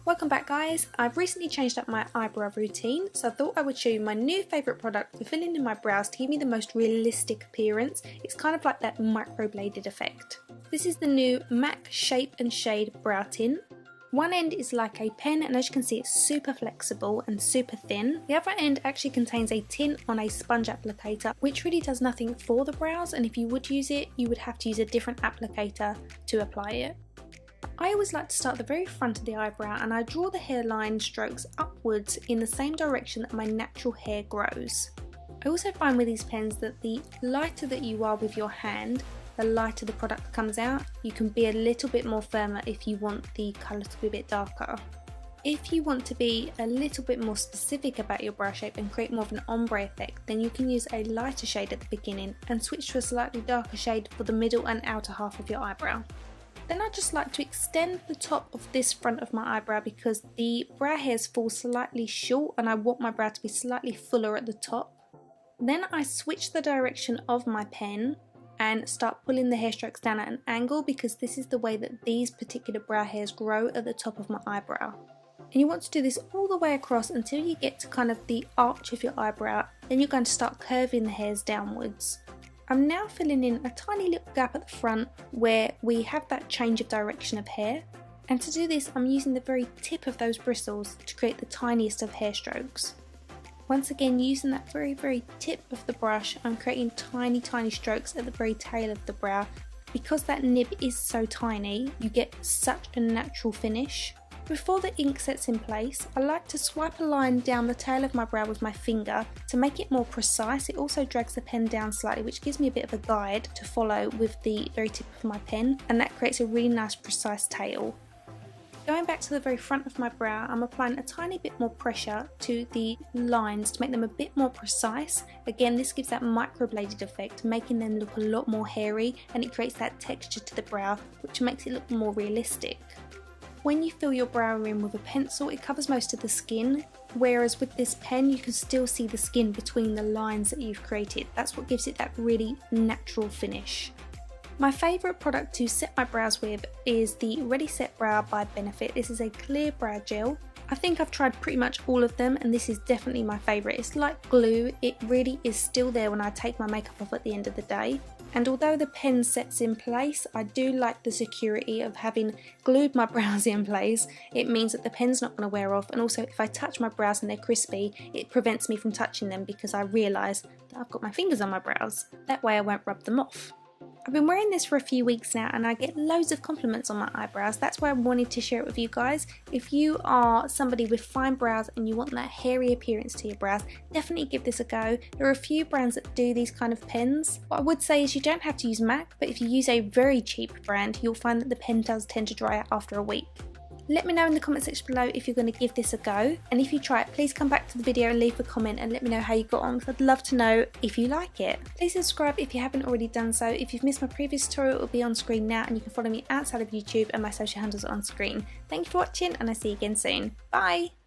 Welcome back guys. I've recently changed up my eyebrow routine, so I thought I would show you my new favourite product for filling in my brows to give me the most realistic appearance. It's kind of like that microbladed effect. This is the new MAC Shape and Shade Brow Tint. One end is like a pen, and as you can see it's super flexible and super thin. The other end actually contains a tint on a sponge applicator, which really does nothing for the brows, and if you would use it, you would have to use a different applicator to apply it. I always like to start at the very front of the eyebrow, and I draw the hairline strokes upwards in the same direction that my natural hair grows. I also find with these pens that the lighter that you are with your hand, the lighter the product comes out. You can be a little bit more firmer if you want the colour to be a bit darker. If you want to be a little bit more specific about your brow shape and create more of an ombre effect, then you can use a lighter shade at the beginning and switch to a slightly darker shade for the middle and outer half of your eyebrow. Then I just like to extend the top of this front of my eyebrow because the brow hairs fall slightly short and I want my brow to be slightly fuller at the top. Then I switch the direction of my pen and start pulling the hair strokes down at an angle because this is the way that these particular brow hairs grow at the top of my eyebrow. And you want to do this all the way across until you get to kind of the arch of your eyebrow. Then you're going to start curving the hairs downwards. I'm now filling in a tiny little gap at the front where we have that change of direction of hair, and to do this I'm using the very tip of those bristles to create the tiniest of hair strokes. Once again, using that very tip of the brush, I'm creating tiny strokes at the very tail of the brow. Because that nib is so tiny, you get such a natural finish. Before the ink sets in place, I like to swipe a line down the tail of my brow with my finger to make it more precise. It also drags the pen down slightly, which gives me a bit of a guide to follow with the very tip of my pen, and that creates a really nice precise tail. Going back to the very front of my brow, I'm applying a tiny bit more pressure to the lines to make them a bit more precise. Again, this gives that microbladed effect, making them look a lot more hairy, and it creates that texture to the brow, which makes it look more realistic. When you fill your brow in with a pencil, it covers most of the skin, whereas with this pen you can still see the skin between the lines that you've created. That's what gives it that really natural finish. My favourite product to set my brows with is the Ready Set Brow by Benefit. This is a clear brow gel. I think I've tried pretty much all of them, and this is definitely my favourite. It's like glue, it really is still there when I take my makeup off at the end of the day. And although the pen sets in place, I do like the security of having glued my brows in place. It means that the pen's not going to wear off, and also if I touch my brows and they're crispy, it prevents me from touching them because I realise that I've got my fingers on my brows. That way I won't rub them off. I've been wearing this for a few weeks now and I get loads of compliments on my eyebrows. That's why I wanted to share it with you guys. If you are somebody with fine brows and you want that hairy appearance to your brows, definitely give this a go. There are a few brands that do these kind of pens. What I would say is you don't have to use MAC, but if you use a very cheap brand, you'll find that the pen does tend to dry out after a week. Let me know in the comment section below if you're going to give this a go, and if you try it, please come back to the video and leave a comment and let me know how you got on, because I'd love to know if you like it. Please subscribe if you haven't already done so. If you've missed my previous tutorial, it will be on screen now, and you can follow me outside of YouTube, and my social handles are on screen. Thank you for watching, and I'll see you again soon. Bye!